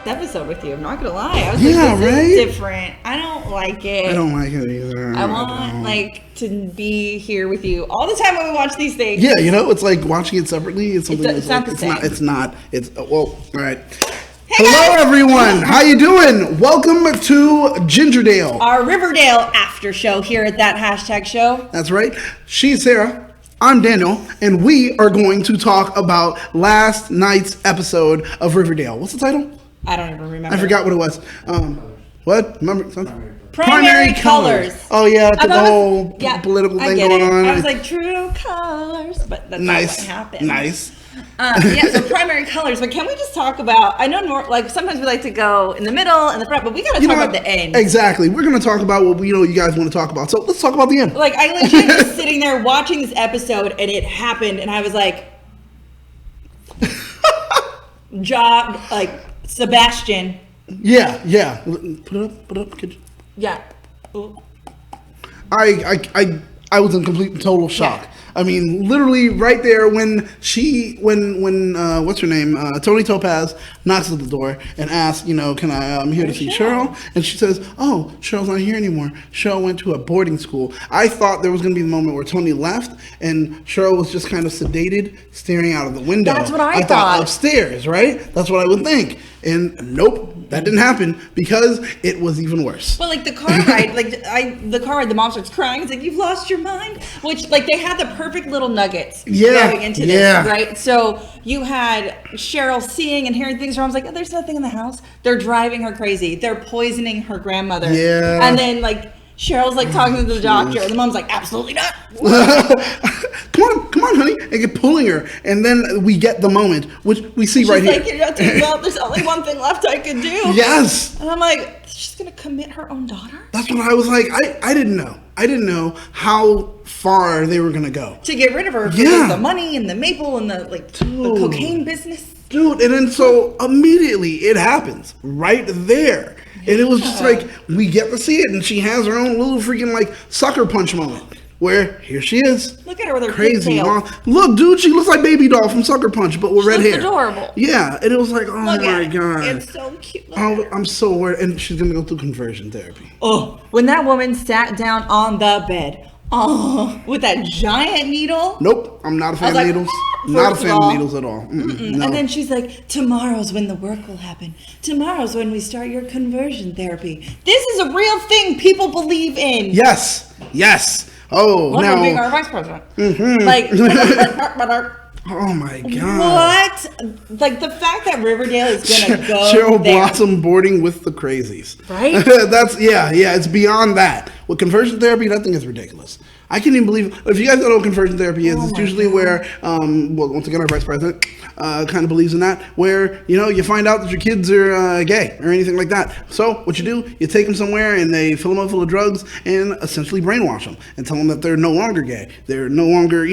episode with you. I'm not gonna lie. I was this is different. I don't like it. I don't like it either. I want to be here with you all the time when we watch these things. Yeah, it's like watching it separately. It's something it's not the same. It's all right. Hey Hello, guys. everyone. How you doing? Welcome to Gingerdale, our Riverdale after show here at that hashtag show. That's right. She's Sarah. I'm Daniel, and we are going to talk about last night's episode of Riverdale. What's the title? I don't even remember. I forgot what it was. What? Remember something? Primary colors. Oh yeah, the whole political thing going on. I was like, true colors, but that's not what happened. Nice. So primary colors. But can we just talk about? I know sometimes we like to go in the middle and the front, but we got to talk about the end. Exactly. We're going to talk about what you guys want to talk about. So let's talk about the end. Like I legit was sitting there watching this episode, and it happened, and I was like, Sebastian. Yeah. Put it up. Could you? Yeah. Ooh. I was in complete and total shock. Yeah. I mean, literally right there when what's her name? Tony Topaz knocks at the door and asks, can I'm here to see Cheryl? And she says, oh, Cheryl's not here anymore. Cheryl went to a boarding school. I thought there was going to be the moment where Tony left and Cheryl was just kind of sedated, staring out of the window. That's what I thought. Upstairs, right? That's what I would think. And nope, that didn't happen because it was even worse. But like the car ride, the mom starts crying. It's like, you've lost your mind. Which they had the perfect little nuggets going into this, right? So you had Cheryl seeing and hearing things. Her mom's like, oh, there's nothing in the house. They're driving her crazy. They're poisoning her grandmother. Yeah. And then Cheryl's talking to the doctor, and the mom's like, absolutely not. Come on, honey, and get pulling her, and then we get the moment, which we see right here. She's like, well, there's only one thing left I could do. Yes. And I'm like, she's gonna commit her own daughter? That's what I was like. I didn't know. I didn't know how far they were gonna go to get rid of her for the money and the maple and the cocaine business. Dude, and then so immediately it happens right there. And it was just we get to see it, and she has her own little freaking sucker punch moment where here she is. Look at her with her crazy mom. Look, dude, she looks like Baby Doll from Sucker Punch, but with red hair. Adorable. Yeah, and it was like, oh my god, it's so cute. Oh, I'm so worried, and she's gonna go through conversion therapy. Oh, when that woman sat down on the bed. Oh, with that giant needle? Nope, I'm not a fan of needles. Not a fan of needles at all. No. And then she's like, tomorrow's when the work will happen. Tomorrow's when we start your conversion therapy. This is a real thing people believe in. Yes. Oh, now. Being our vice president. Oh my god. What? The fact that Riverdale is gonna go Cheryl Blossom boarding with the crazies. Right? That's it's beyond that. With conversion therapy, that thing is ridiculous. I can't even believe, if you guys don't know what conversion therapy is, it's usually where, once again, our vice president kind of believes in that, where, you find out that your kids are gay or anything like that. So what you do, you take them somewhere and they fill them up full of drugs and essentially brainwash them and tell them that they're no longer gay. They're no longer,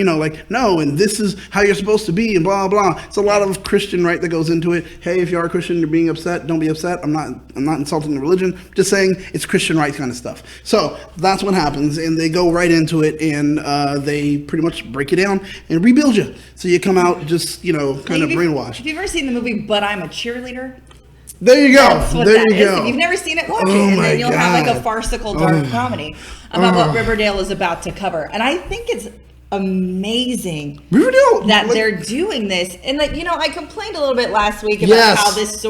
no, and this is how you're supposed to be and blah, blah. It's a lot of Christian, right, that goes into it. Hey, if you are a Christian, you're being upset, don't be upset. I'm not insulting the religion, just saying it's Christian rights kind of stuff. So that's what happens, and they go right into it, and they pretty much break you down and rebuild you. So you come out just, kind of brainwashed. Have you ever seen the movie But I'm a Cheerleader? There you go. That's what there that you is. go. If you've never seen it, watch it. And then you'll have a farcical dark comedy about what Riverdale is about to cover. And I think it's amazing Riverdale that they're doing this. And I complained a little bit last week about how this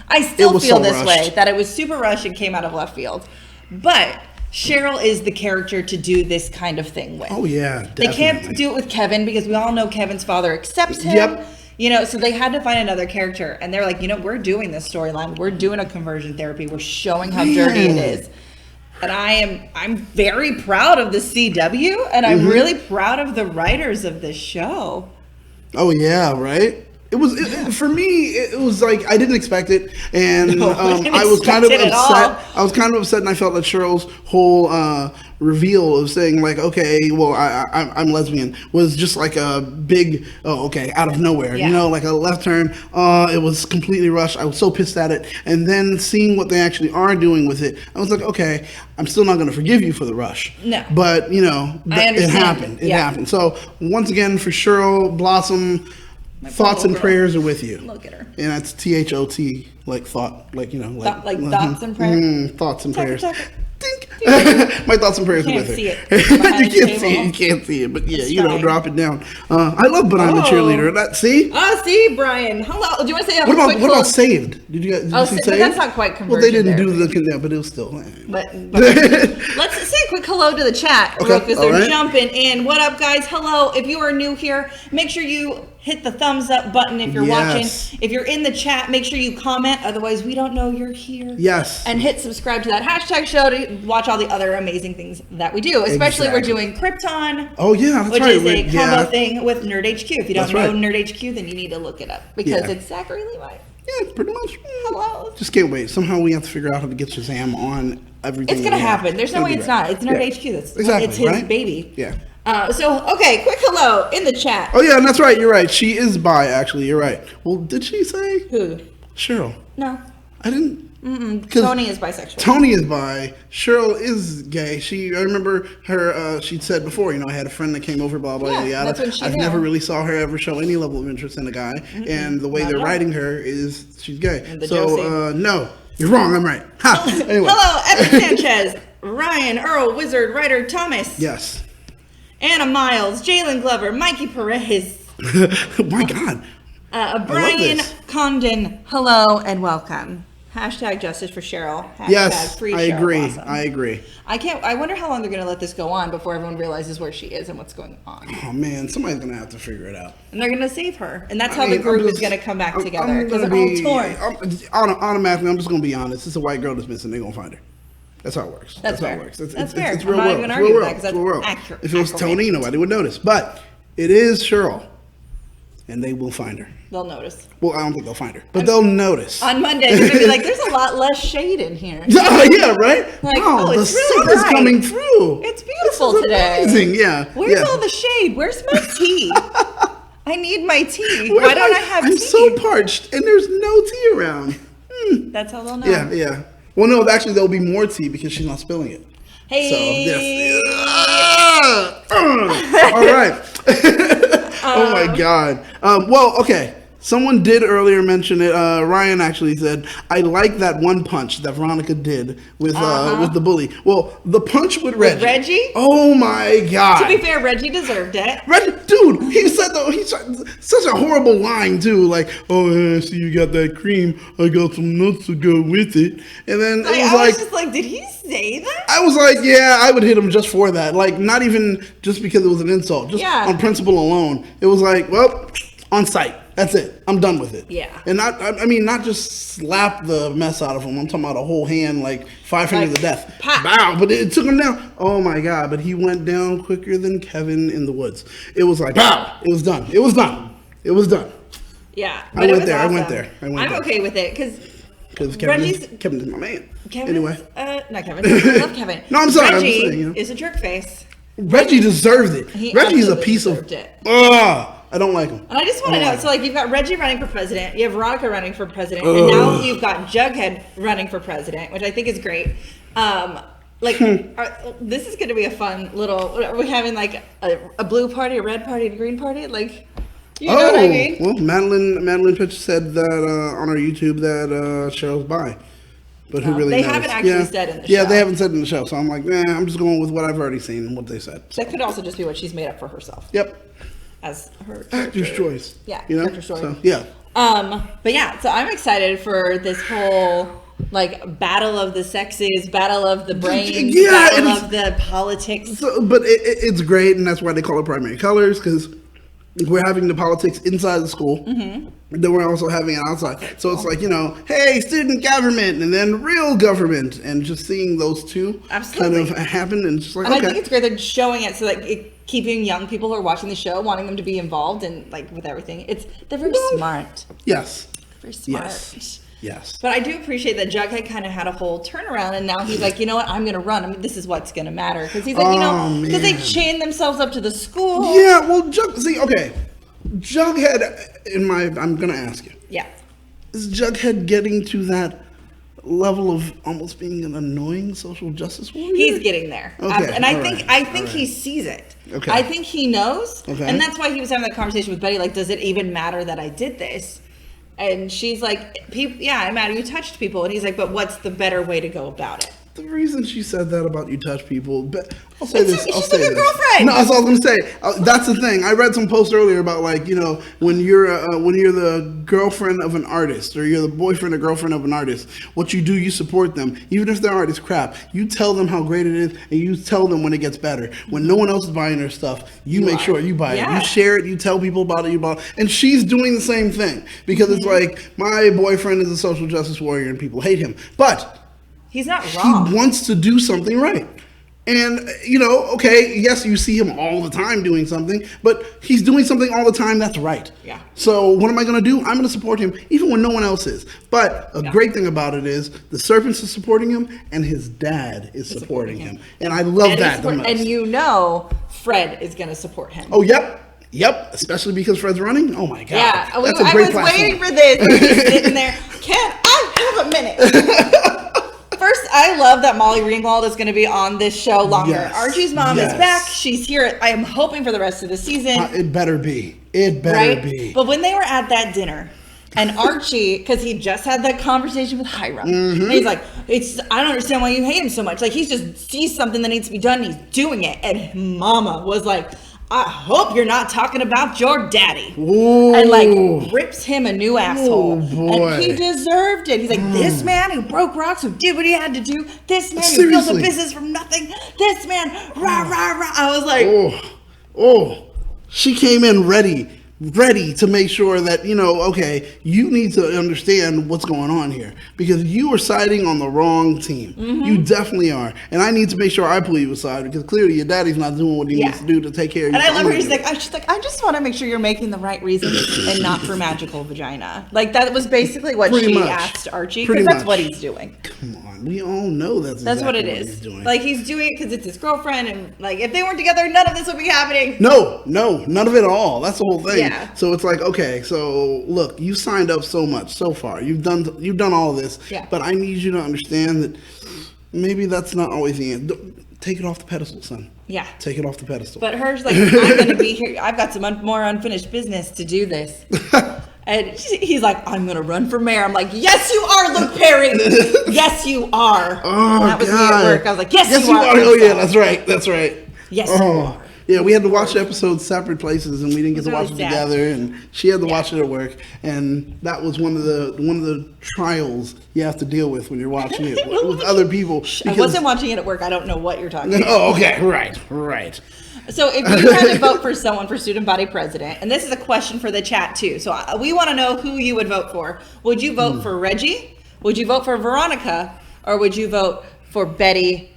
I still feel this way, that it was super rushed and came out of left field. But Cheryl is the character to do this kind of thing with. Oh yeah, definitely. They can't do it with Kevin because we all know Kevin's father accepts him. Yep. So they had to find another character, and they're like, we're doing this storyline. We're doing a conversion therapy. We're showing how dirty it is. And I'm very proud of the CW, and I'm really proud of the writers of this show. Oh yeah, right? It was for me. It was like I didn't expect it, and I was kind of upset. I was kind of upset, and I felt that Cheryl's whole reveal of saying okay, well, I'm lesbian was just like a big out of nowhere, like a left turn. It was completely rushed. I was so pissed at it, and then seeing what they actually are doing with it, I was like, okay, I'm still not going to forgive you for the rush. No, but it happened. It happened. So once again, for Cheryl Blossom. Thoughts and prayers are with you. Look at her. And that's THOT, like thought, like, like thoughts and prayers. Thoughts and prayers. Dink. My thoughts and prayers are with her. You can't see it, but yeah, drop it down. I love But I'm a Cheerleader. See, Brian. Hello. Do you want to say what about Saved? Did you see Saved? But that's not quite conversion. Well, they didn't do the, but it was still. But let's say a quick hello to the chat, because they're jumping in. What up, guys? Hello. If you are new here, make sure you hit the thumbs up button if you're watching. If you're in the chat, make sure you comment. Otherwise, we don't know you're here. Yes. And hit subscribe to that hashtag show to watch all the other amazing things that we do. Especially we're doing Krypton. Oh, yeah. Which is a combo thing with Nerd HQ. If you don't know Nerd HQ, then you need to look it up. Because it's Zachary Levi. Yeah, pretty much. Hello. Just can't wait. Somehow we have to figure out how to get Shazam on everything. It's going to happen. There's no way it's not. It's Nerd HQ. It's his baby. Yeah. Okay, quick hello in the chat. Oh, yeah, and that's right. You're right. She is bi, actually. You're right. Well, did she say? Who? Cheryl. No. I didn't. Tony is bisexual. Tony is bi. Cheryl is gay. I remember her, she said before, I had a friend that came over, blah, blah, yada. That's when she I've never really saw her ever show any level of interest in a guy. And the way they're writing her is she's gay. So, no. You're wrong. I'm right. Ha! Anyway. Hello, Evan Sanchez, Ryan, Earl, Wizard, Writer, Thomas. Yes. Anna Miles, Jalen Glover, Mikey Perez. My God. Brian Condon, hello and welcome. Hashtag justice for Cheryl. Hashtag yes, free I Cheryl agree. Blossom. I agree. I wonder how long they're going to let this go on before everyone realizes where she is and what's going on. Oh, man. Somebody's going to have to figure it out. And they're going to save her. And that's how the group is going to come back together. Because they're all torn. Automatically, I'm just going to be honest. It's a white girl that's missing. They're going to find her. That's how it works. That's how fair. it works. That's fair. It's real I'm not world. even arguing that because it's real world. accurate. If it was Tony, nobody would notice. But it is Cheryl. And they will find her. They'll notice. Well, I don't think they'll find her. But they'll notice. On Monday, they're going to be like, there's a lot less shade in here. Yeah, right? Like, the it's really sun is coming through. It's beautiful today. Amazing, yeah. Where's all the shade? Where's my tea? I need my tea. Why don't I have tea? I'm so parched, and there's no tea around. That's how they'll know. Yeah. Well, no, actually, there'll be more tea because she's not spilling it. Hey. So, all right. Oh, my God. Well, okay. Someone did earlier mention it. Ryan actually said, I like that one punch that Veronica did with the bully. Well, the punch with Reggie. With Reggie? Oh, my God. To be fair, Reggie deserved it. Dude, he's such a horrible line, too. Like, oh, yeah, see, you got that cream. I got some nuts to go with it. And then I was just like, did he say that? I was like, yeah, I would hit him just for that. Like, not even just because it was an insult. Just on principle alone. It was like, well, on sight. That's it. I'm done with it. Yeah. And not just slap the mess out of him. I'm talking about a whole hand, like 5 fingers of death. Pop. Bow. But it took him down. Oh my God. But he went down quicker than Kevin in the woods. It was like, pow. It was done. It was done. Yeah. I went there. Awesome. I'm okay with it because Kevin's my man. Anyway. Not Kevin. I love Kevin. No, I'm sorry. Reggie is a jerk face. Reggie deserved it. Reggie's a piece of I don't like him. And I just want to know, so like you've got Reggie running for president, you have Veronica running for president, and now you've got Jughead running for president, which I think is great. This is going to be a fun little, are we having like a blue party, a red party, a green party? Like, you know what I mean? Well, Madeline Pitch said that on our YouTube that Cheryl's bi. But who really knows? They haven't actually said in the show. Yeah, they haven't said in the show. So I'm like, I'm just going with what I've already seen and what they said. So. That could also just be what she's made up for herself. Yep. As her actor's choice. Yeah, actor's choice. So, yeah. But yeah, so I'm excited for this whole like battle of the sexes, battle of the brains, battle of the politics. So, but it's great, and that's why they call it primary colors, because we're having the politics inside the school. Mm-hmm. Then we're also having it outside. So it's like, hey, student government and then real government, and just seeing those two kind of happen. And just like, I think it's great they're showing it so that keeping young people who are watching the show, wanting them to be involved and like with everything. They're very smart. Yes. Very smart. Yes. But I do appreciate that Jughead kind of had a whole turnaround, and now he's like, you know what, I'm going to run. I mean, this is what's going to matter. Because he's like, because they chained themselves up to the school. Yeah, well, Jughead, I'm going to ask you. Yeah. Is Jughead getting to that level of almost being an annoying social justice warrior? He's getting there. Okay. And I think he sees it. Okay. I think he knows. Okay. And that's why he was having that conversation with Betty, like, does it even matter that I did this? And she's like, yeah, it matters. You touched people. And he's like, but what's the better way to go about it? The reason she said that about you touch people, but I'll say this. She's like a girlfriend. No, that's all I was gonna say. That's the thing. I read some posts earlier about, like, you know, when you're the girlfriend of an artist, or you're the boyfriend or girlfriend of an artist, what you do, you support them, even if their art is crap. You tell them how great it is, and you tell them when it gets better. When no one else is buying their stuff, you make sure you buy it. You share it. You tell people about it. And she's doing the same thing, because it's like, my boyfriend is a social justice warrior and people hate him, but he's not wrong. He wants to do something right. And, you know, okay, yes, you see him all the time doing something, but he's doing something all the time that's right. Yeah. So what am I going to do? I'm going to support him even when no one else is. But a great thing about it is the Serpents is supporting him and his dad is supporting him. And I love that the most. And you know Fred is going to support him. Oh, yep. Yep, especially because Fred's running. Oh my God. Yeah, that's a great platform. Waiting for this. He's sitting there. Can I have a minute? First, I love that Molly Ringwald is going to be on this show longer. Yes. Archie's mom is back. She's here. I am hoping for the rest of the season. It better be. It better be. But when they were at that dinner, and Archie, because he just had that conversation with Hiram, and he's like, I don't understand why you hate him so much. Like, he just sees something that needs to be done, and he's doing it. And Mama was like, I hope you're not talking about your daddy. Ooh. And like rips him a new asshole. Oh, boy. And he deserved it. He's like, this man who broke rocks, who did what he had to do, this man Seriously. who built a business from nothing, this man, rah, rah, rah. I was like, she came in ready to make sure that, you know, okay, you need to understand what's going on here, because you are siding on the wrong team. You definitely are. And I need to make sure I pull you aside, because clearly your daddy's not doing what he needs to do to take care of you. And I love her. She's like, I just want to make sure you're making the right reasons and not for magical vagina. Like, that was basically what she asked Archie, because that's what he's doing. Come on, we all know that's exactly what it is. He's doing. Like, he's doing it because it's his girlfriend, and like, if they weren't together, none of this would be happening. No, none of it at all. That's the whole thing. Yeah. So it's like, okay, so look, you signed up so much so far. You've done all this. Yeah. But I need you to understand that and that's not always the end. Take it off the pedestal, son. Yeah. Take it off the pedestal. But her's like, I'm going to be here. I've got some more unfinished business to do this. And he's like, I'm going to run for mayor. I'm like, yes, you are, Luke Perry. Yes, you are. Oh, and that was God. me at work. I was like, yes, you are. Oh, yeah, that's right. Yes, you are. Yeah, we had to watch the episodes separate places, and we didn't get to watch it together. And she had to watch it at work, and that was one of the trials you have to deal with when you're watching it with other people. I wasn't watching it at work. I don't know what you're talking about. Oh, okay, right. So if you had to vote for someone for student body president, and this is a question for the chat too, so we want to know who you would vote for. Would you vote for Reggie? Would you vote for Veronica? Or would you vote for Betty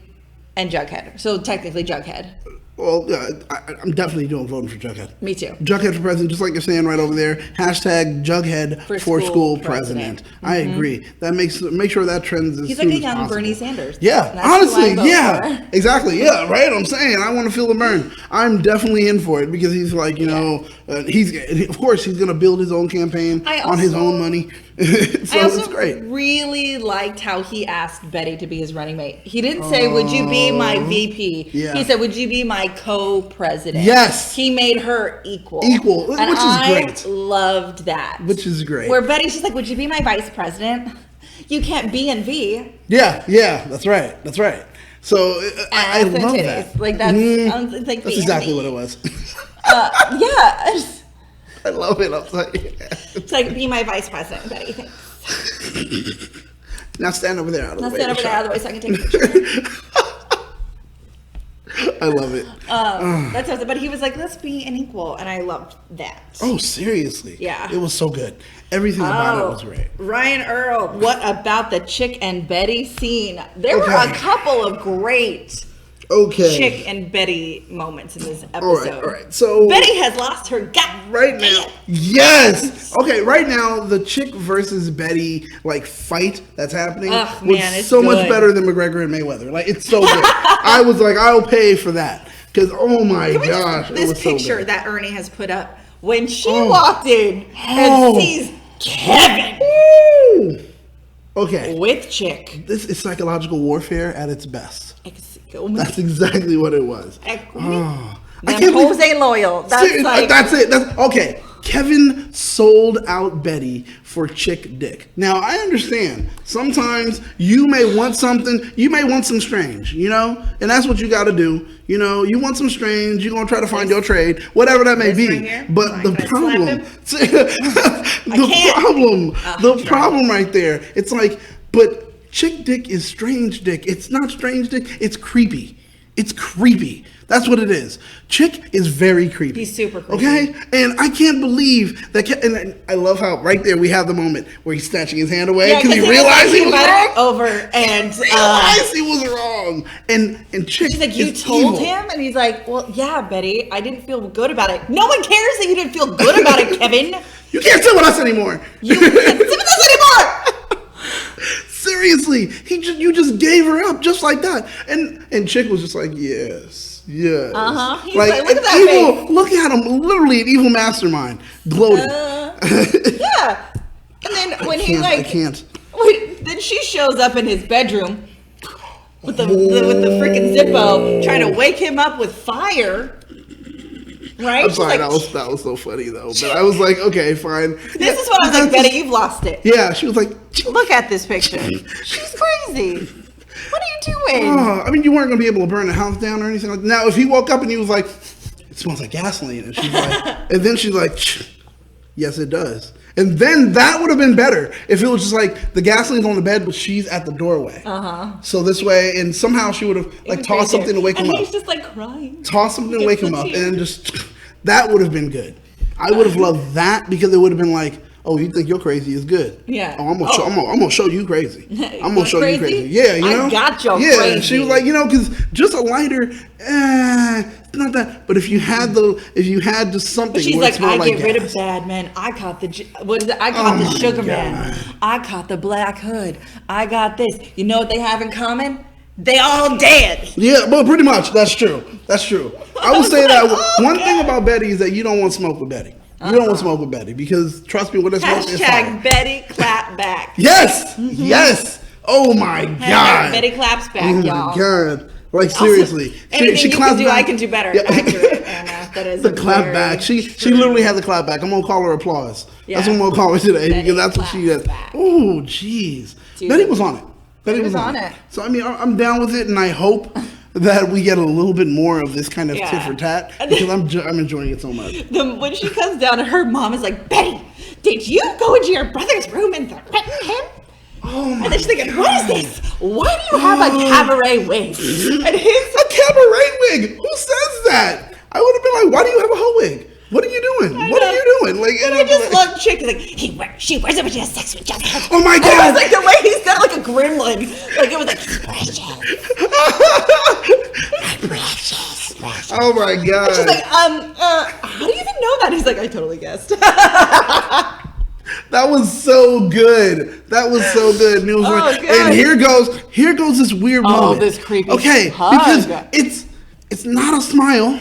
and Jughead? So technically Jughead. Well, I'm definitely voting for Jughead. Me too. Jughead for president, just like you're saying right over there. Hashtag Jughead for school president. I agree. That make sure that trends as He's soon like a as young possible. Bernie Sanders. Yeah, honestly, yeah, exactly, yeah, right. I'm saying I want to feel the burn. I'm definitely in for it, because he's like, you know, of course he's gonna build his own campaign on his own money. So it's great. Really liked how he asked Betty to be his running mate. He didn't say, would you be my VP? Yeah. He said, would you be my co-president? Yes. He made her equal, which is I great. loved that. Which is great. Where Betty's just like, would you be my vice president? You can't be in V. Yeah, that's right. So I love that. Like, that's like that's exactly what it was. Yeah. I love it. I'm like, it's like, be my vice president, Betty. Thanks. Now stand over there out of the way. Stand over there out of the way so I can take a picture. I love it. That's awesome. But he was like, let's be an equal. And I loved that. Oh, seriously? Yeah. It was so good. Everything about it was great. Ryan Earl, what about the Chick and Betty scene? There were a couple of great Chick and Betty moments in this episode. All right. So Betty has lost her gut right now. Yes. Okay. Right now, the Chick versus Betty fight that's happening was so much better than McGregor and Mayweather. Like, it's so good. I was like, I'll pay for that, because oh my gosh, this picture that Ernie has put up when she walked in and sees Kevin. Okay. With Chick. This is psychological warfare at its best. Excuse me. That's exactly what it was. Oh, them hoes ain't loyal. That's it. That's okay. Kevin sold out Betty for chick dick. Now, I understand. Sometimes you may want something. You may want some strange, you know? And that's what you got to do. You know, you want some strange. You're going to try to find your trade, whatever that may be. Right, but the problem right there, it's like, but chick dick is strange dick. It's not strange dick. It's creepy. It's creepy. That's what it is. Chick is very creepy. He's super creepy. Okay? And I can't believe that. And I love how right there we have the moment where he's snatching his hand away because he realized he was wrong. Over and realized he was wrong. And Chick she's like, you told him? And he's like, well, yeah, Betty, I didn't feel good about it. No one cares that you didn't feel good about it, Kevin. You can't sit with us anymore. You can't sit with us anymore. Seriously, you just gave her up just like that. And Chick was just like, yes. Yeah. He's like look at that face. Look at him, literally an evil mastermind, gloating. Yeah. And then when I can't. Then she shows up in his bedroom with the freaking Zippo, trying to wake him up with fire. Right? I'm sorry, that was so funny though. But I was like, okay, fine. This is what I was like, Betty, you've lost it. Yeah, she was like, look at this picture. She's crazy. What are you doing? I mean, you weren't going to be able to burn the house down or anything like that. Now, if he woke up and he was like, it smells like gasoline. And she's like, and then she's like, yes, it does. And then that would have been better if it was just like the gasoline's on the bed, but she's at the doorway. So this way, and somehow she would have like tossed something to wake him up. And he's just like crying. Toss something to wake him up. And just, that would have been good. I would have loved that because it would have been like, oh, you think you're crazy is good. Yeah. Oh, I'm gonna show you crazy. I'm gonna show you crazy. Yeah, you know. I got you crazy. Yeah, she was like, you know, because just a lighter, it's not that. But if you had just something, but she's like, I get rid of bad men. I caught the the sugar man. I caught the black hood. I got this. You know what they have in common? They all dead. Yeah, but pretty much that's true. That's true. I would say that one thing about Betty is that you don't want to smoke with Betty. You don't want to smoke with Betty because trust me, when it's smoke is fire. Betty clap back. Yes, yes. Oh my God. Betty claps back, y'all. Oh my God. Like seriously, she claps back. I can do better. Yeah. Accurate, that is the clap back. She literally had the clap back. I'm gonna call her applause. Yeah. That's what I'm gonna call her today Betty because that's what she did. Oh jeez, Betty was on it. Betty was on it. So I mean, I'm down with it, and I hope that we get a little bit more of this kind of tit for tat because I'm enjoying it so much. When she comes down, her mom is like, Betty, did you go into your brother's room and threaten him? Oh my! And then she's thinking, what is this? Why do you have a cabaret wig? And a cabaret wig? Who says that? I would have been like, why do you have a hoe wig? What are you doing? What are you doing? Like, and I just love Chick. Like she wears it when she has sex with Jughead. Oh my God! It was like the way he's got like a gremlin. Like it was like precious. Precious. Oh my God! And she's like, how do you even know that? He's like, I totally guessed. That was so good. That was so good. And, and here goes this weird moment. Oh, this creepy. Okay, hug. Because it's not a smile.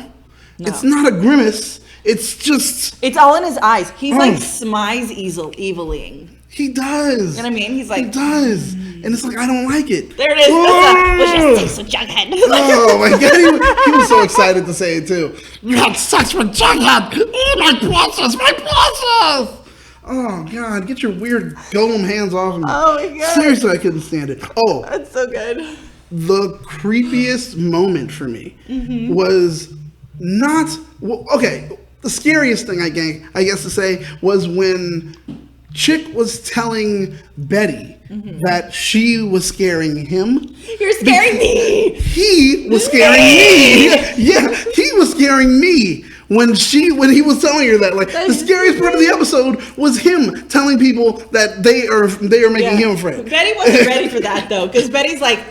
No. It's not a grimace. It's just. It's all in his eyes. He's like smiles eviling. He does. You know what I mean? He's like. He does. And it's like, I don't like it. There it is. What's your sex with Jughead? Oh my God. He was so excited to say it too. You had sex with Jughead. Oh, my precious. My precious. Oh God, get your weird golem hands off me. Oh my God. Seriously, I couldn't stand it. Oh. That's so good. The creepiest moment for me was not, okay, the scariest thing I guess to say was when Chick was telling Betty that she was scaring him. You're scaring me. He was scaring me. Yeah, he was scaring me. When he was telling her that, like, the scariest part of the episode was him telling people that they are making him afraid. Betty wasn't ready for that though, because Betty's like,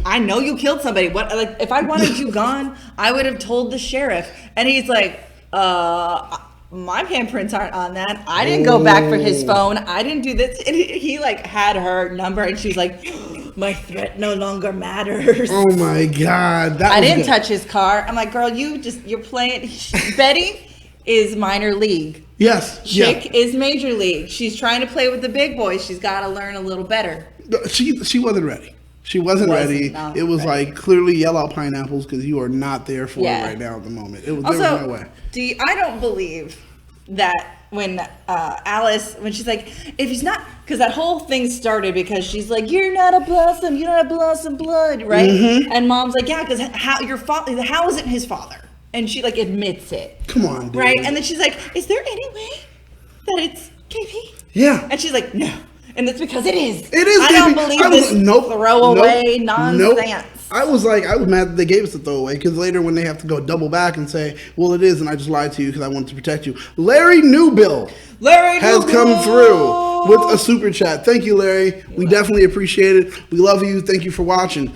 I know you killed somebody. What? Like, if I wanted you gone, I would have told the sheriff. And he's like, my handprints aren't on that. I didn't go back for his phone. I didn't do this. And he like had her number, and she's like, my threat no longer matters. Oh my God. I didn't touch his car. I'm like, girl, you're playing. Betty is minor league Yes. Chick is major league. She's trying to play with the big boys. She's got to learn a little better. She wasn't ready. She wasn't ready. It was ready. Like clearly yell out pineapples because you are not there for it right now at the moment. There was no way. I don't believe that when Alice, when she's like, if he's not, because that whole thing started because she's like, you're not a blossom, you don't have blossom blood, right? Mm-hmm. And Mom's like, yeah, because how isn't his father? And she like admits it. Come on, dude. Right? And then she's like, is there any way that it's KP? Yeah. And she's like, no. And it's because it is. It is. I don't believe this throwaway nonsense. I was mad that they gave us the throwaway because later when they have to go double back and say, well, it is, and I just lied to you because I wanted to protect you. Larry Newbill has come through with a super chat. Thank you, Larry. We definitely appreciate it. We love you. Thank you for watching.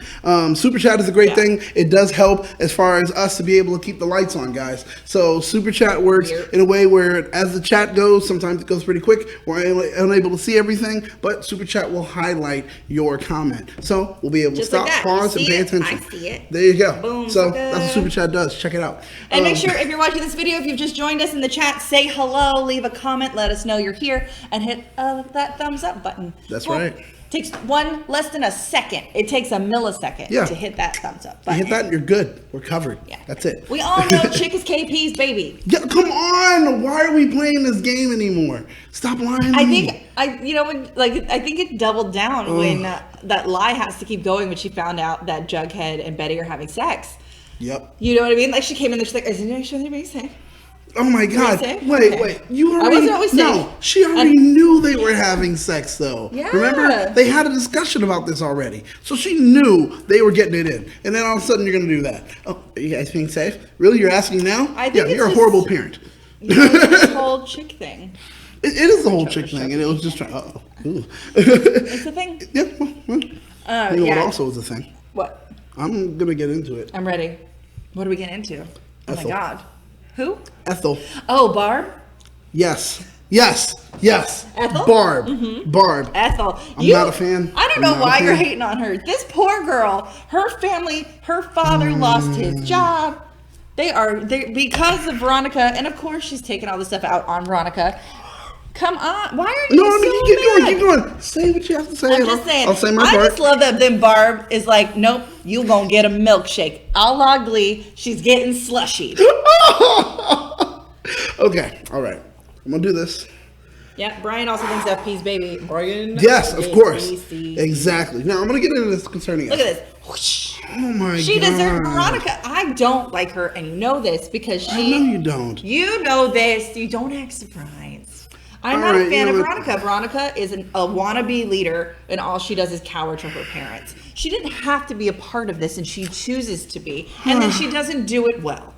Super chat is a great thing. It does help as far as us to be able to keep the lights on, guys. So super chat works in a way where as the chat goes, sometimes it goes pretty quick. We're unable to see everything, but super chat will highlight your comment. So we'll be able to stop, pause, and pay attention. I see it. There you go. Boom, so that's what super chat does. Check it out. And make sure if you're watching this video, if you've just joined us in the chat, say hello, leave a comment, let us know you're here, and hit that thumbs up button. That's right. Takes less than a second. It takes a millisecond to hit that thumbs up button. You hit that and you're good. We're covered. Yeah. That's it. We all know Chick is KP's baby. Yeah, come on. Why are we playing this game anymore? Stop lying. I think it doubled down when that lie has to keep going when she found out that Jughead and Betty are having sex. Yep. You know what I mean? Like she came in there, she's like, "Isn't it sure being safe?" Oh my God! Wait! You already She already And knew they were having sex, though. Yeah. Remember, they had a discussion about this already, so she knew they were getting it in. And then all of a sudden, you're going to do that. Oh, are you guys being safe? Really? You're asking now? I think you're a horrible parent. The whole chick thing. It is the whole chick thing, and it was just trying. It's a thing. Yeah. Well, you know what also is a thing? What? I'm gonna get into it. I'm ready. What are we getting into? Oh my God. Who? Ethel. Oh, Barb? Yes. Ethel? Barb. Mm-hmm. Barb. Ethel. I'm not a fan. I don't know why you're hating on her. This poor girl, her family, her father lost his job. They because of Veronica, and of course she's taking all this stuff out on Veronica. Come on. Why are you keep going. Say what you have to say. I'm just saying. I'll say my part. I just love that then Barb is like, nope, you gonna get a milkshake. A la Glee, she's getting slushy. Okay, all right. I'm gonna do this. Yeah, Brian also thinks FP's baby. Brian. Yes, of course. Exactly. Now I'm gonna get into this concerning. Look at this. Oh my God. She deserves Veronica. I don't like her, and you know this because I know you don't. You know this. You don't act surprised. I'm not a fan of Veronica. Veronica is a wannabe leader, and all she does is cower to her parents. She didn't have to be a part of this, and she chooses to be, and then she doesn't do it well.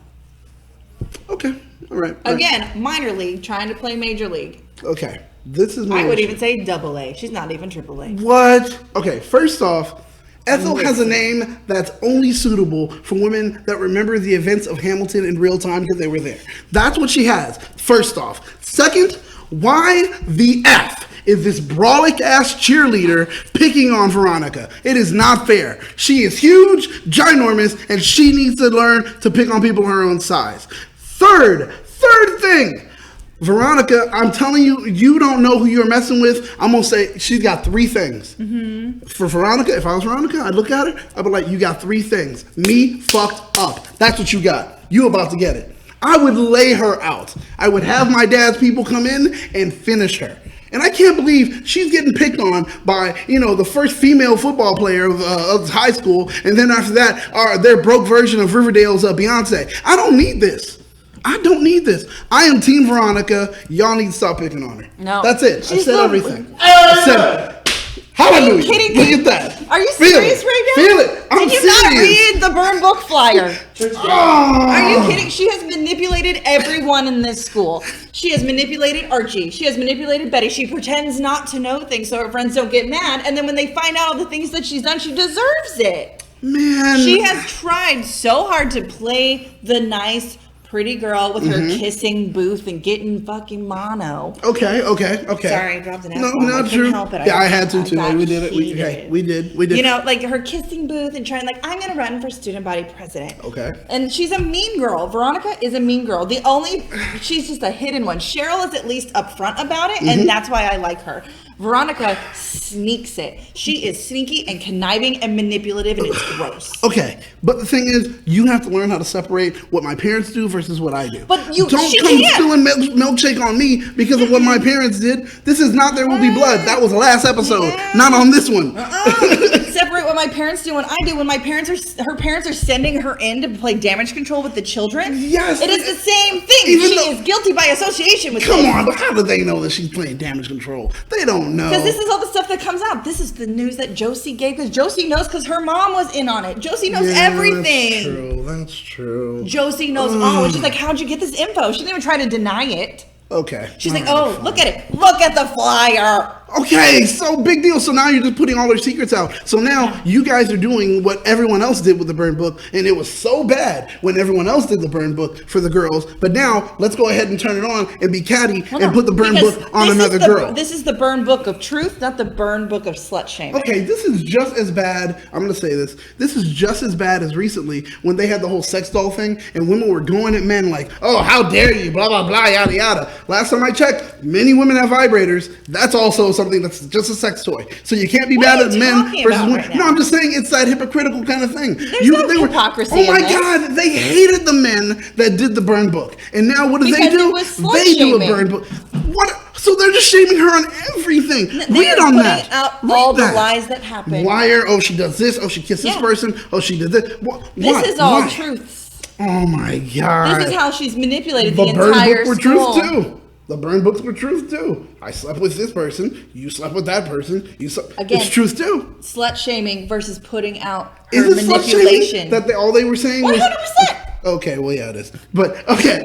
Okay, all right. Again, minor league, trying to play major league. Okay, this is my I would even say double A. She's not even triple A. What? Okay, first off, Ethel has a name that's only suitable for women that remember the events of Hamilton in real time because they were there. That's what she has, first off. Second, why the F is this brolic ass cheerleader picking on Veronica? It is not fair. She is huge, ginormous, and she needs to learn to pick on people her own size. Third thing, Veronica, I'm telling you, you don't know who you're messing with. I'm going to say she's got 3 things. Mm-hmm. For Veronica, if I was Veronica, I'd look at her, I'd be like, you got 3 things. Me fucked up. That's what you got. You about to get it. I would lay her out. I would have my dad's people come in and finish her. And I can't believe she's getting picked on by, the first female football player of high school. And then after that, their broke version of Riverdale's Beyonce. I don't need this. I am Team Veronica. Y'all need to stop picking on her. No. That's it. I said everything. I said it. Hallelujah. Kidding me? Look at that. Are you serious right now? Feel it. I'm Did you serious. not read the burn book flyer? Oh. Are you kidding? She has manipulated everyone in this school. She has manipulated Archie. She has manipulated Betty. She pretends not to know things so her friends don't get mad. And then when they find out all the things that she's done, she deserves it. Man. She has tried so hard to play the nice pretty girl with her kissing booth and getting fucking mono. Okay. Sorry, I dropped an F-bomb. No, not true. Help it. Yeah, I had to too. We did it. We did. You know, like her kissing booth and trying, like, I'm going to run for student body president. Okay. And she's a mean girl. Veronica is a mean girl. She's just a hidden one. Cheryl is at least upfront about it, and that's why I like her. Veronica sneaks it. She is sneaky and conniving and manipulative, and it's gross. Okay, but the thing is, you have to learn how to separate what my parents do versus what I do. But don't come spilling milkshake on me because of what my parents did. This is not There Will Be Blood. That was the last episode, not on this one. Separate what my parents do and I do. When her parents are sending her in to play damage control with the children. Yes, it is the same thing. She is guilty by association with. Come on, but how do they know that she's playing damage control? They don't know. Because this is all the stuff that comes out. This is the news that Josie gave, because Josie knows, because her mom was in on it. Josie knows everything. That's true. Josie knows all. She's like, how'd you get this info? She didn't even try to deny it. Okay. She's like, oh, look at it. Look at the flyer. Okay, so big deal. So now you're just putting all their secrets out. So now you guys are doing what everyone else did with the burn book, and it was so bad when everyone else did the burn book for the girls. But now let's go ahead and turn it on and be catty and put the burn book on another girl. This is the burn book of truth, not the burn book of slut shaming. Okay, this is just as bad. I'm going to say this. This is just as bad as recently when they had the whole sex doll thing and women were going at men like, oh, how dare you, blah, blah, blah, yada, yada. Last time I checked, many women have vibrators. That's also something that's just a sex toy. So you can't be mad at men versus women. Right, no, I'm just saying it's that hypocritical kind of thing. There's no hypocrisy. Oh my God, they hated the men that did the burn book. And now what do they do? They do a burn book. What? So they're just shaming her on everything. Read on that. Out all the lies that happen. Liar. Oh, she does this. Oh, she kissed this person. Oh, she did this. This is all truths. Oh my God. This is how she's manipulated the entire school. The burn book were truth too. The burn books were truth too. I slept with this person. You slept with that person. Again, it's truth too. Slut shaming versus putting out her manipulation. That all they were saying 100%. Okay, well, yeah, it is. But, okay.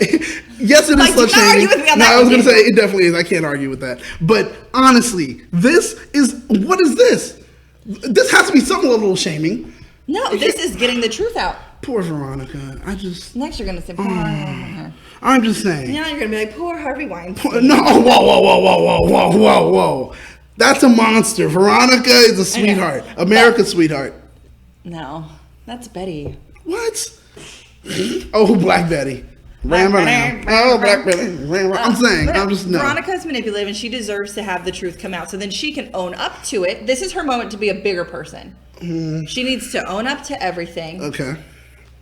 Yes, it is slut shaming. No, I was going to say, it definitely is. I can't argue with that. But, honestly, what is this? This has to be some level of shaming. No, this is getting the truth out. Poor Veronica. Next you're going to say, poor Veronica. I'm just saying. Now you're going to be like, poor Harvey Weinstein. No, whoa. That's a monster. Veronica is a sweetheart. America's sweetheart. No, that's Betty. What? Oh, Black Betty. Black Betty. I'm saying. I'm just no. Veronica's manipulative and she deserves to have the truth come out so then she can own up to it. This is her moment to be a bigger person. She needs to own up to everything. Okay.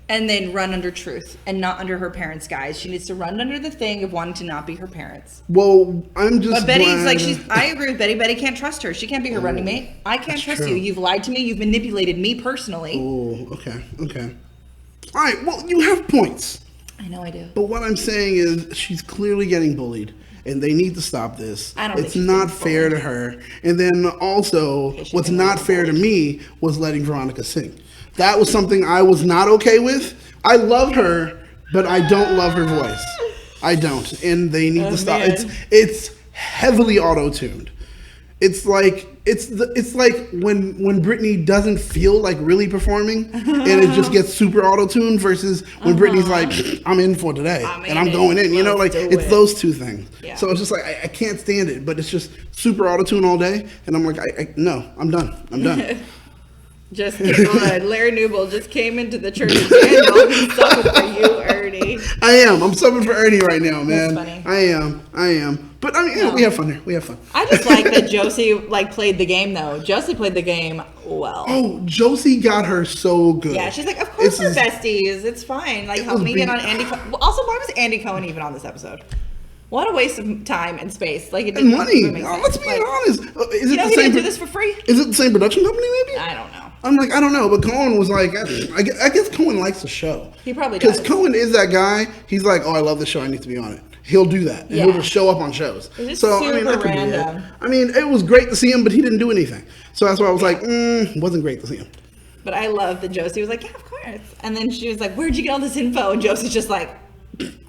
And then run under truth and not under her parents' guise. She needs to run under the thing of wanting to not be her parents. Well, I'm just. But Betty's I agree with Betty. Betty can't trust her. She can't be her running mate. I can't trust you. You've lied to me. You've manipulated me personally. Oh, okay. All right. Well, you have points. I know I do. But what I'm saying is, she's clearly getting bullied, and they need to stop this. It's not fair to her. And then also, what's not fair to me was letting Veronica sing. That was something I was not okay with. I love her, but I don't love her voice. I don't, and they need to stop. It's heavily auto-tuned. It's like when Britney doesn't feel like really performing, and it just gets super auto-tuned versus when Britney's like, I'm in for today, and I'm going in. You know, like it's those two things. Yeah. So it's just like I can't stand it, but it's just super auto-tuned all day, and I'm like, no, I'm done. Just came on. Larry Newble just came into the church of Daniel. He's subbing for you, Ernie. I am. I'm subbing for Ernie right now, man. That's funny. I am. But I mean, we have fun here. We have fun. I just like that Josie played the game though. Josie played the game well. Oh, Josie got her so good. Yeah, she's like, of course we're besties. It's fine. Like, help me get on Andy. Also, why was Andy Cohen even on this episode? What a waste of time and space. Like, it didn't money. Let's be honest. Is it the same? Do this for free? Is it the same production company? Maybe. I don't know. I'm like, I don't know, but Cohen was like, I guess Cohen likes the show. He probably does. Because Cohen is that guy. He's like, oh, I love the show. I need to be on it. He'll do that. And he'll just show up on shows. So, I mean, that could be it. I mean, it was great to see him, but he didn't do anything. So that's why I was like, wasn't great to see him. But I love that Josie was like, yeah, of course. And then she was like, where'd you get all this info? And Josie's just like,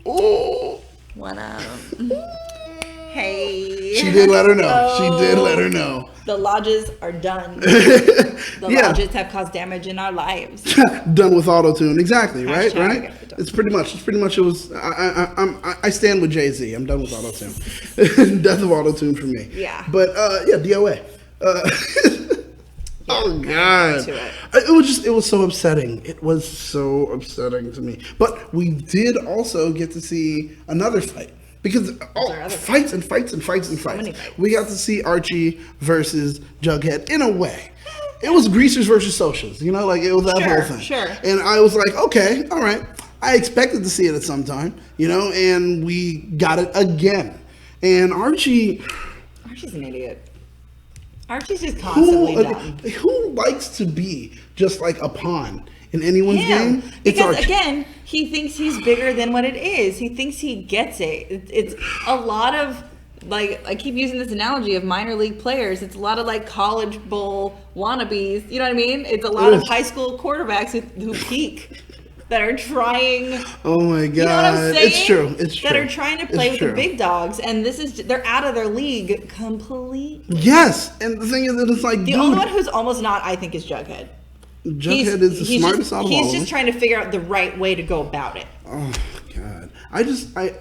oh, what up? Hey. She did let her know. The lodges are done. The lodges have caused damage in our lives. Done with auto-tune. Exactly, right? Hashtag Right? It's pretty much it was, I stand with Jay-Z. I'm done with auto-tune. Death of auto-tune for me. Yeah. But, DOA. Oh God! It was so upsetting. It was so upsetting to me. But we did also get to see another fight because fights. We got to see Archie versus Jughead in a way. It was greasers versus socials. You know, like it was that whole thing. Sure. And I was like, okay, all right. I expected to see it at some time, you know, and we got it again. And Archie's an idiot. Archie's just constantly dumb. Who likes to be just like a pawn in anyone's game? Because again, he thinks he's bigger than what it is. He thinks he gets it. It's a lot of, like, I keep using this analogy of minor league players. It's a lot of like college bowl wannabes. You know what I mean? It's a lot of high school quarterbacks who peak. That are trying. Oh my God! You know what I'm saying? It's true. That are trying to play with the big dogs, and they're out of their league completely. Yes, and the thing is that it's like the only one who's almost not, I think, is Jughead. Jughead is the smartest out of all of them. He's just trying to figure out the right way to go about it. Oh God!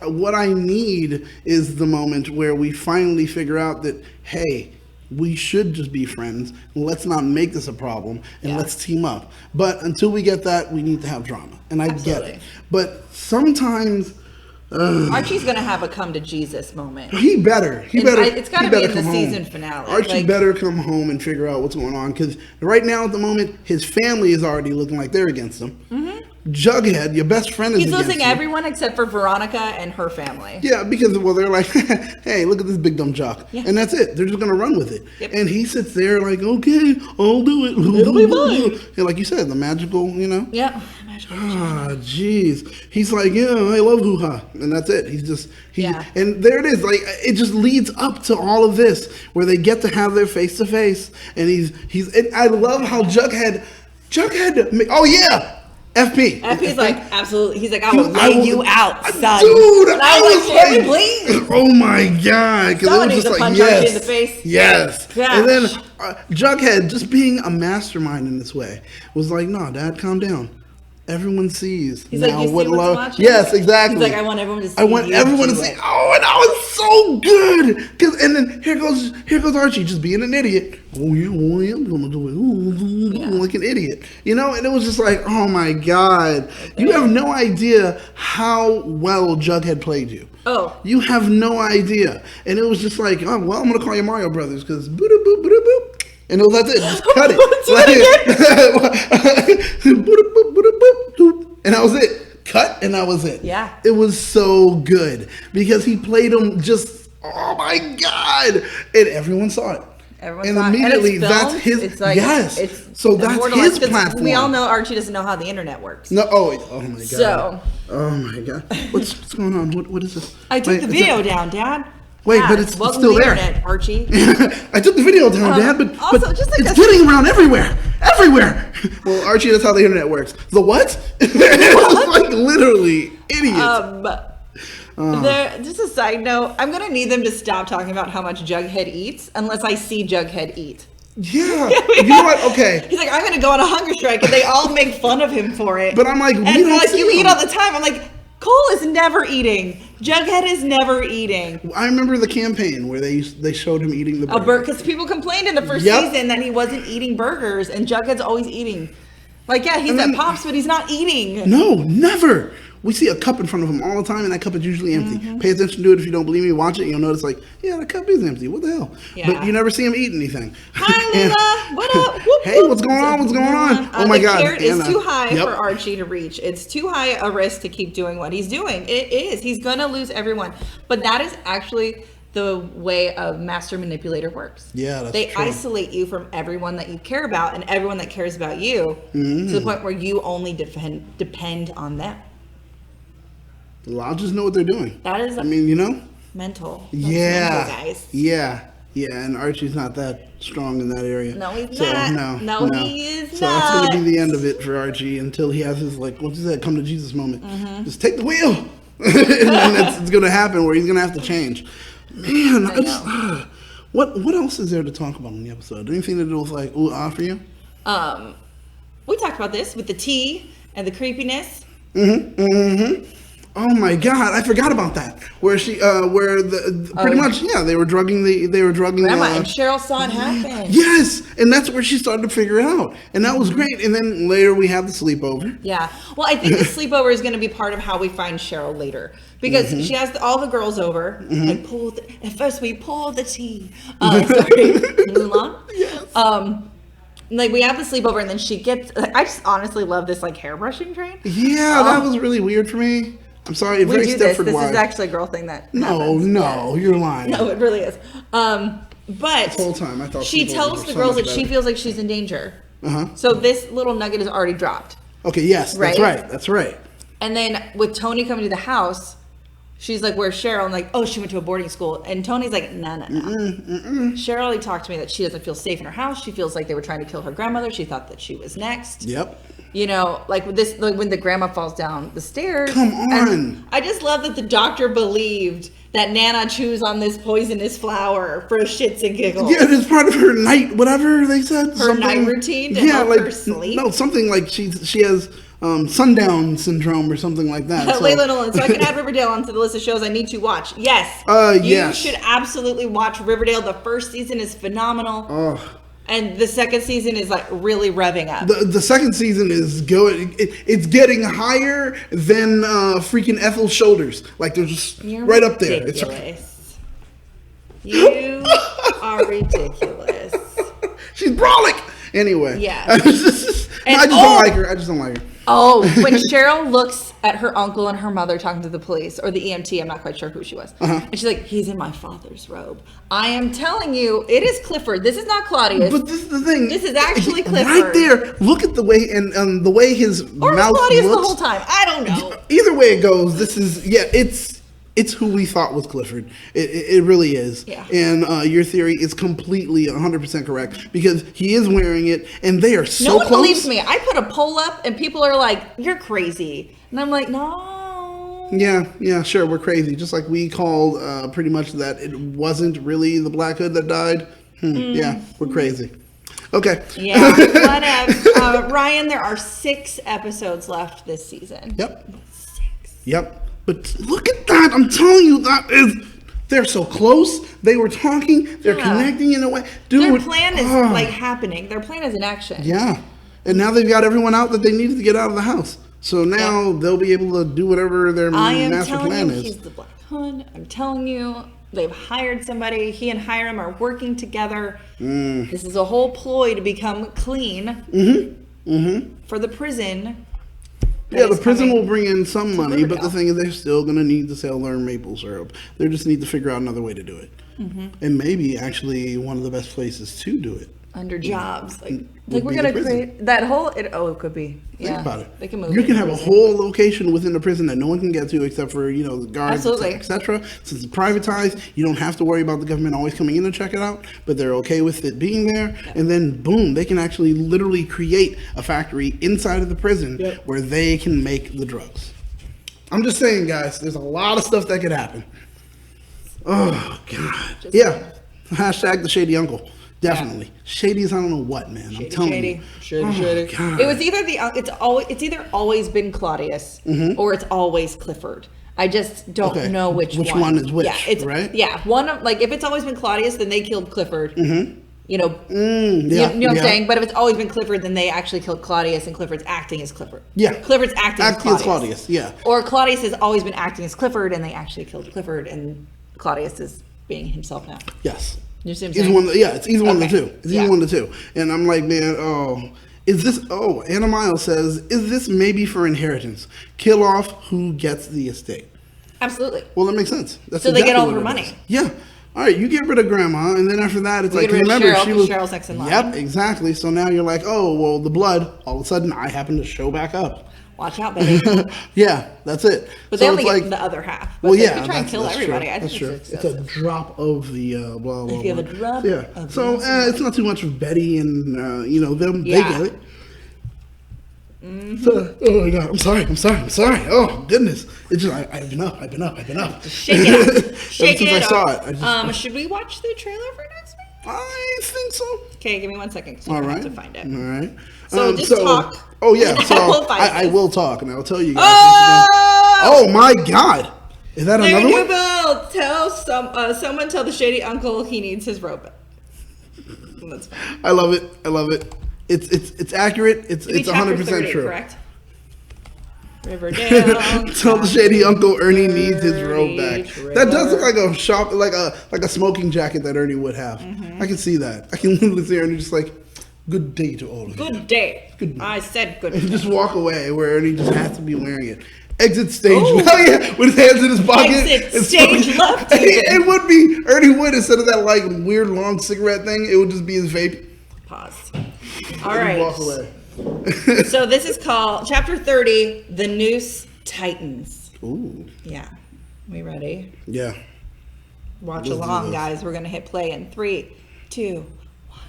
What I need is the moment where we finally figure out that, hey, we should just be friends. Let's not make this a problem, and let's team up. But until we get that, we need to have drama, and I get it. But sometimes Archie's gonna have a come to Jesus moment. He better. It's gotta be in the season finale. Archie better come home and figure out what's going on, because right now at the moment, his family is already looking like they're against him. Mm-hmm. Jughead, your best friend, is against losing everyone except for Veronica and her family. Yeah, because they're like, hey, look at this big dumb jock, and that's it. They're just gonna run with it. Yep. And he sits there like, okay, I'll do it. It'll be fine. Yeah, like you said, the magical, you know. Yeah. Ah, jeez. He's like, yeah, I love hoo-ha, and that's it. And there it is. Like, it just leads up to all of this, where they get to have their face to face, and and I love how Jughead. Oh yeah. FP's like, absolutely. He's like, I will lay you out, son. Dude, and I was like, Jerry, please. Oh my God. Because it was just like, yes. In the face. Yes. Gosh. And then Jughead, just being a mastermind in this way, was like, no, Dad, calm down. Everyone sees. He's now like, you see what's watching? Yes, exactly. He's like, I want everyone to see. Oh, and that was so good. And then here goes Archie just being an idiot. Oh yeah, I'm gonna do it. Like an idiot, you know. And it was just like, oh my God, you have no idea how well Jughead played you. Oh, you have no idea. And it was just like, oh well, I'm gonna call you Mario Brothers because boop boop boop boop. And that's it. Just cut it. And that was it. Cut, and that was it. Yeah. It was so good because he played him just, oh my God. And everyone saw it. And immediately that's his. It's like, yes. So that's his platform. We all know Archie doesn't know how the internet works. No. Oh my God. So. Oh my God. What's going on? What is this? I took the video down, Dad. Wait, but it's still there. Internet, Archie. I took the video down, Dad, but also, just like it's getting around everywhere. Well, Archie, that's how the internet works. The what? It's like literally idiots. Just a side note, I'm gonna need them to stop talking about how much Jughead eats unless I see Jughead eat. Yeah. You know what? Okay. He's like, I'm gonna go on a hunger strike, and they all make fun of him for it. But I'm like, you eat all the time. I'm like, Cole is never eating. Jughead is never eating. I remember the campaign where they showed him eating the burger. Because people complained in the first season that he wasn't eating burgers, and Jughead's always eating. Like, yeah, he's at Pops, but he's not eating. No, never. We see a cup in front of him all the time, and that cup is usually empty. Mm-hmm. Pay attention to it. If you don't believe me, watch it. You'll notice, like, yeah, the cup is empty. What the hell? Yeah. But you never see him eat anything. Hi, Lila. What up? Whoop, hey, what's going on? What's going on? Oh, my God. The carrot is too high for Archie to reach. It's too high a risk to keep doing what he's doing. It is. He's going to lose everyone. But that is actually the way a master manipulator works. Yeah, that's They true. isolate you from everyone that you care about and everyone that cares about you to the point where you only depend on them. Well, I'll just know what they're doing. That is, mental. That's mental, guys. Yeah, and Archie's not that strong in that area. No, he's not. No, he is not. So that's going to be the end of it for Archie until he has his, like, what's that, come to Jesus moment. Mm-hmm. Just take the wheel. And then it's going to happen where he's going to have to change. Man, What else is there to talk about in the episode? Anything to do with like ooh ah for you? We talked about this with the tea and the creepiness. Oh my God, I forgot about that. Where she, pretty much, they were drugging Grandma, and Cheryl saw it happen. Yes, and that's where she started to figure it out, and that was great. And then later we have the sleepover. Yeah, well, I think the sleepover is going to be part of how we find Cheryl later, because she has all the girls over. Like at first we pour the tea. Sorry, Mulan. Yes. Like we have the sleepover, and then she gets. I just honestly love this like hairbrushing train. Yeah, that was really weird for me. I'm sorry, we do this. This is actually a girl thing that. No, you're lying. No, it really is. But this whole time I thought she tells the girls that she feels like she's in danger. So this little nugget is already dropped. Okay. Yes, right? That's right. And then with Tony coming to the house, she's like, "Where's Cheryl?" And like, "Oh, she went to a boarding school." And Tony's like, "No." Cheryl already talked to me that she doesn't feel safe in her house. She feels like they were trying to kill her grandmother. She thought that she was next. Yep. You know, like with this, like when the grandma falls down the stairs. Come on. I just love that the doctor believed that Nana chews on this poisonous flower for shits and giggles. Yeah, it's part of her night, whatever they said. Her night routine to help her sleep. No, something like she has sundown syndrome or something like that. Layla Nolan. So I can add Riverdale onto the list of shows I need to watch. Yes. You should absolutely watch Riverdale. The first season is phenomenal. Oh. And the second season is like really revving up. The second season is going. It's getting higher than freaking Ethel's shoulders. Like they're just right up there. Ridiculous. You are ridiculous. She's brolic. Anyway. Yeah. I just don't like her. I just don't like her. Oh, when Cheryl looks at her uncle and her mother talking to the police or the EMT, I'm not quite sure who she was. And she's like, "He's in my father's robe." I am telling you, it is Clifford. This is not Claudius. But this is the thing. This is actually Clifford. Right there. Look at the way and the way his mouth Claudius looks. The whole time. I don't know. Either way it goes, this is it's who we thought was Clifford. It really is. Yeah. And your theory is completely 100% correct because he is wearing it and they are so close. No one believes me. I put a poll up and people are like, "You're crazy." And I'm like, "No." Yeah, sure, we're crazy. Just like we called pretty much that it wasn't really the Black Hood that died. Yeah, we're crazy. Okay. Yeah, whatever. Ryan, there are 6 episodes left this season. Yep. 6. Yep. But look at that. I'm telling you, they're so close. They were talking. They're connecting in a way. Dude, their plan is like happening. Their plan is in action. Yeah. And now they've got everyone out that they needed to get out of the house. So now they'll be able to do whatever their master plan is. He's the Black Hood. I'm telling you. They've hired somebody. He and Hiram are working together. This is a whole ploy to become clean for the prison. Yeah, the prison will bring in some money, but the thing is they're still going to need to sell their maple syrup. They just need to figure out another way to do it. And maybe actually one of the best places to do it. Under jobs. Like we're going to create that whole... it could be. Think about it. They can move you can have a whole location within the prison that no one can get to except for, the guards, etc. Since it's privatized, you don't have to worry about the government always coming in to check it out, but they're okay with it being there. And then, boom, they can actually literally create a factory inside of the prison where they can make the drugs. I'm just saying, guys, there's a lot of stuff that could happen. Oh, God. Hashtag the shady uncle. Definitely. Yeah. Shady as I don't know what, man. I'm telling you. Shady. God. It was either it's either always been Claudius or it's always Clifford. I just don't know which one is which. Right? Yeah. One of if it's always been Claudius, then they killed Clifford. You know what I'm saying? But if it's always been Clifford, then they actually killed Claudius and Clifford's acting as Clifford. Yeah. Clifford's acting as Claudius. Yeah. Or Claudius has always been acting as Clifford and they actually killed Clifford and Claudius is being himself now. Yes. You see what I'm saying? It's either one of the two. It's either one of the two. And I'm like, man, is this, Anna Miles says, is this maybe for inheritance? Kill off who gets the estate. Absolutely. Well, that makes sense. That's so they get all her money. Yeah. All right, you get rid of grandma, and then after that, it's like, remember, Cheryl's next in line. Yep, exactly. So now you're like, the blood, all of a sudden, I happen to show back up. Watch out, baby. Yeah, that's it. But they only get the other half. But they try and kill everybody. True. That's true. It's a drop of the blah, blah, If you have a drop of so it's not too much of Betty and, them. They get it. So, oh my God, I'm sorry. Oh goodness, it's just I've been up. Shake it up. Shake Ever since it I saw up. it, Should we watch the trailer for next I think so. Okay, give me 1 second. So All right. To find it. All right. So just talk. Oh yeah. So I will talk, and I'll tell you guys. Oh! Oh my God! Is that another one? Tell someone tell the shady uncle he needs his robe. That's fine. I love it. I love it. It's accurate. It's 100% true. Correct. Riverdale. Tell the shady uncle Ernie needs his robe back. That does look like a shop, like a smoking jacket that Ernie would have. Mm-hmm. I can see that. I can literally see Ernie just like, "Good day to all of you." Good day. Good. I said good. And just walk away, where Ernie just has to be wearing it. Exit stage. Oh yeah, with his hands in his pocket. Exit stage left. It would be Ernie Wood instead of that like weird long cigarette thing. It would just be his vape. Pause. All right. Walk away. So this is called Chapter 30, The Noose Tightens. Ooh. Yeah. We ready? Yeah. Watch along, guys. We're going to hit play in 3, 2, 1.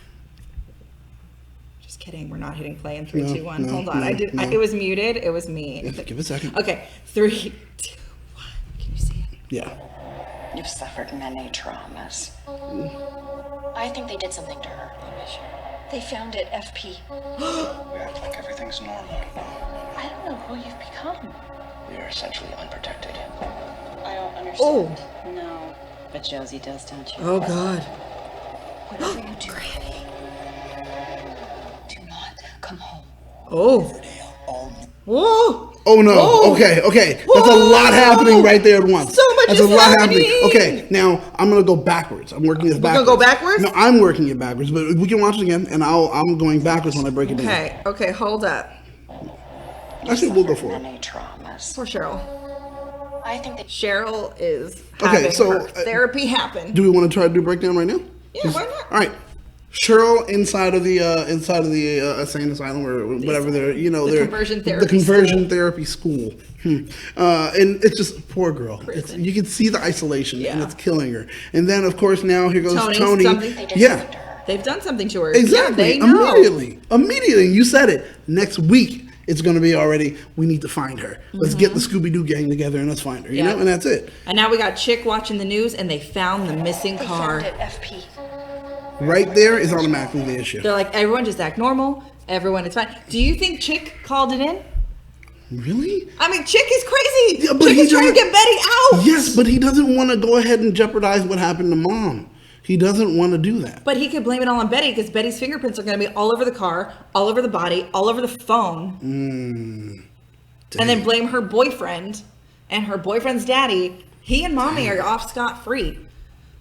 Just kidding. We're not hitting play in 3, 2, 1. Hold on. It was muted. It was me. Give it a second. Okay. 3, 2, 1. Can you see it? Yeah. You've suffered many traumas. I think they did something to her. They found it, FP. We act like everything's normal. I don't know who you've become. We are essentially unprotected. I don't understand. Oh. No, but Josie does, don't you? Oh, God. Whatever you do, Granny, do not come home. Oh. Whoa. Oh no! Whoa. Okay. Whoa. That's a lot happening right there at once. So much That's is a lot happening. Okay, now I'm gonna go backwards. I'm working this backwards. We're gonna go backwards? No, I'm working it backwards, but we can watch it again, and I'm going backwards when I break it down. Okay, hold up. Actually, we'll go for it. Many traumas. Poor Cheryl. I think that Cheryl is having her therapy happen. Do we want to try to do a breakdown right now? Yeah, why not? All right. Cheryl inside of the insane asylum or whatever they're the conversion therapy school, and it's just poor girl. You can see the isolation and it's killing her. And then of course now here goes Tony. They've done something to her. Exactly. Yeah, they know. Immediately. You said it. Next week it's going to be already. We need to find her. Let's get the Scooby-Doo gang together and let's find her. You know, and that's it. And now we got Chick watching the news, and they found the missing car. They found it, FP. Right there is automatically the issue. They're like, everyone just act normal. Everyone is fine. Do you think Chick called it in? Really? I mean, Chick is crazy. Yeah, but Chick is trying to get Betty out. Yes, but he doesn't want to go ahead and jeopardize what happened to Mom. He doesn't want to do that. But he could blame it all on Betty because Betty's fingerprints are going to be all over the car, all over the body, all over the phone. And then blame her boyfriend and her boyfriend's daddy. He and Mommy are off scot-free.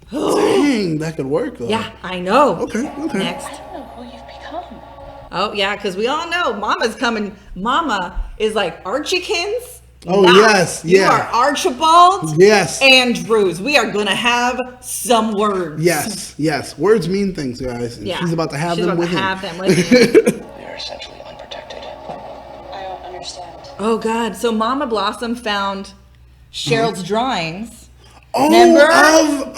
Dang, that could work though. Yeah, I know. Okay. Next. I don't know who you've become. Oh, yeah, because we all know Mama's coming. Mama is like Archiekins. Oh, yes. You Yeah. are Archibald. Yes. Andrews. We are going to have some words. Yes. Words mean things, guys. And she's about to have them with him. We are essentially unprotected. I don't understand. Oh, God. So Mama Blossom found Cheryl's drawings. Oh, remember?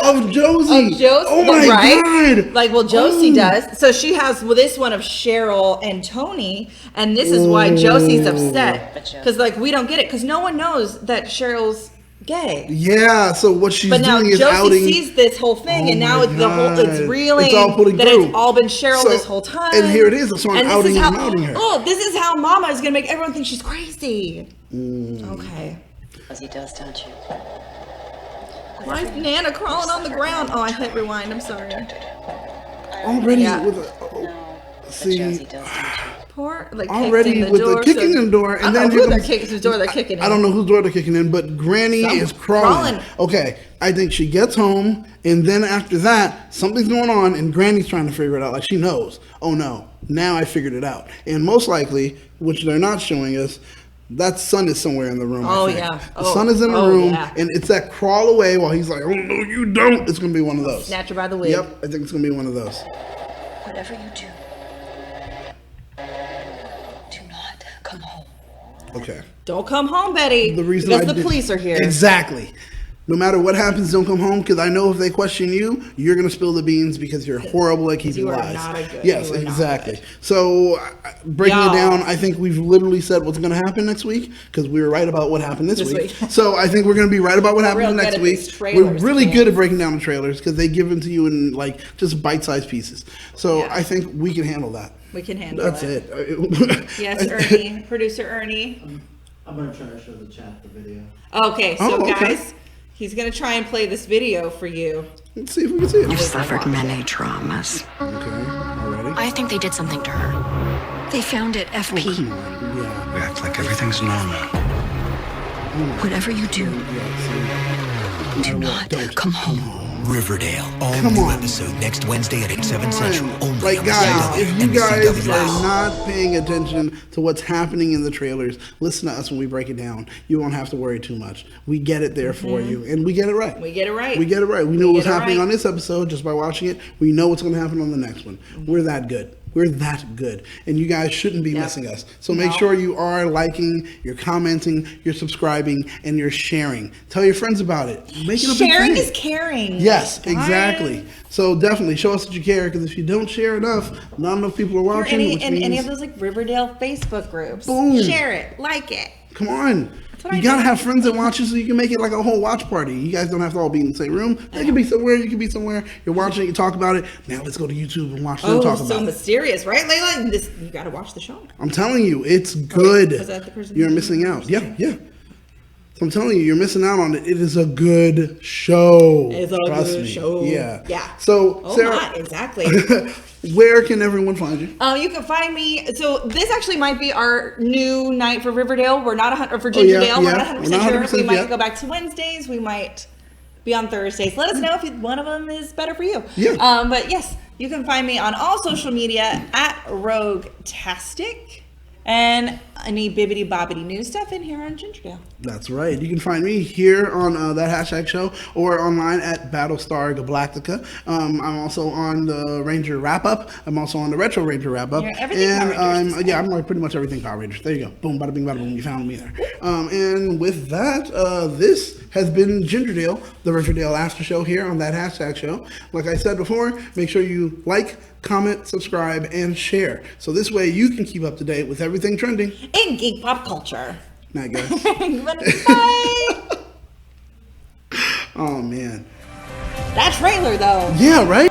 Of Josie. Oh my God. Like, well, Josie does. So she has this one of Cheryl and Tony, and this is why Josie's upset. Because, like, we don't get it. Because no one knows that Cheryl's gay. Yeah, so what she's doing is Josie outing. sees this whole thing, and now it's reeling. It's all putting that through. It's all been Cheryl this whole time. And here it is. So I'm outing her. Oh, this is how Mama is going to make everyone think she's crazy. Okay. As he does, don't you? Why is Nana crawling on the ground? Oh, I hit rewind. I'm sorry. Already with Josie does, don't you? Poor, like, already with the kicking in the door, and then they're kicking whose door they're kicking in. I don't know whose door they're kicking in, but Granny is crawling. Okay, I think she gets home, and then after that, something's going on, and Granny's trying to figure it out. Like she knows. Oh no, now I figured it out, and most likely, which they're not showing us. That son is somewhere in the room. Oh, I think. yeah. The son is in the room, yeah. and it's that crawl away while he's like, "Oh no, you don't." It's gonna be one of those. Snatch her by the wig. Yep, I think it's gonna be one of those. Whatever you do, do not come home. Okay. Don't come home, Betty. The reason because the police are here. Exactly. No matter what happens, don't come home, because I know if they question you, you're going to spill the beans because you're horrible at keeping lies. Not a good. Yes, exactly. So, breaking it down, I think we've literally said what's going to happen next week, because we were right about what happened this week. So, I think we're going to be right about what happened next week. We're really good at breaking down the trailers, because they give them to you in, like, just bite-sized pieces. So, I think we can handle that. We can handle That's it. Yes, Ernie. Producer Ernie. I'm going to try to show the chat the video. Okay, so guys, he's going to try and play this video for you. Let's see if we can see it. You've suffered many traumas. Okay, already. I think they did something to her. They found it, FP. Yeah. We act like everything's normal. Whatever you do, do not come home. Riverdale, all new episode next Wednesday at 7 Central. Only Like, on guys, CW if you and guys CW. are not paying attention to what's happening in the trailers, listen to us when we break it down. You won't have to worry too much. We get it there for you, and we get it right. We get it right. We get it right. We know what's happening on this episode just by watching it. We know what's going to happen on the next one. We're that good. We're that good. And you guys shouldn't be missing us. So make sure you are liking, you're commenting, you're subscribing, and you're sharing. Tell your friends about it. Make it a big thing. Sharing is caring. Yes, exactly. So definitely show us that you care, because if you don't share enough, not enough people are watching. Any of those like Riverdale Facebook groups. Boom. Share it. Like it. Come on. You gotta have friends that watch it so you can make it like a whole watch party. You guys don't have to all be in the same room. They can be somewhere. You can be somewhere. You're watching it. You talk about it. Now let's go to YouTube and watch them talk about it. Oh, so mysterious, right, Layla? You gotta watch the show. I'm telling you, it's good. Was that the person You're missing out. Yeah. So I'm telling you, you're missing out on it. It is a good show. It's a good show. Yeah. So, Sarah, exactly. where can everyone find you? You can find me. So this actually might be our new night for Riverdale. We're not for Gingerdale. We're not 100% sure. We might go back to Wednesdays. We might be on Thursdays. Let us know if one of them is better for you. Yeah. But yes, you can find me on all social media at Roguetastic. And any bibbity bobbity news stuff in here on Gingerdale. That's right. You can find me here on that hashtag show or online at Battlestar Galactica. I'm also on the Ranger Wrap Up. I'm also on the Retro Ranger Wrap Up. Everything Power Rangers. I'm like pretty much everything Power Rangers. There you go. Boom, bada bing, bada boom. You found me there. And with that, this has been Gingerdale, the Riverdale After Show here on that hashtag show. Like I said before, make sure you like, comment, subscribe, and share. So this way you can keep up to date with everything trending in geek pop culture. Night, guys. Bye. Oh, man. That trailer, though. Yeah, right?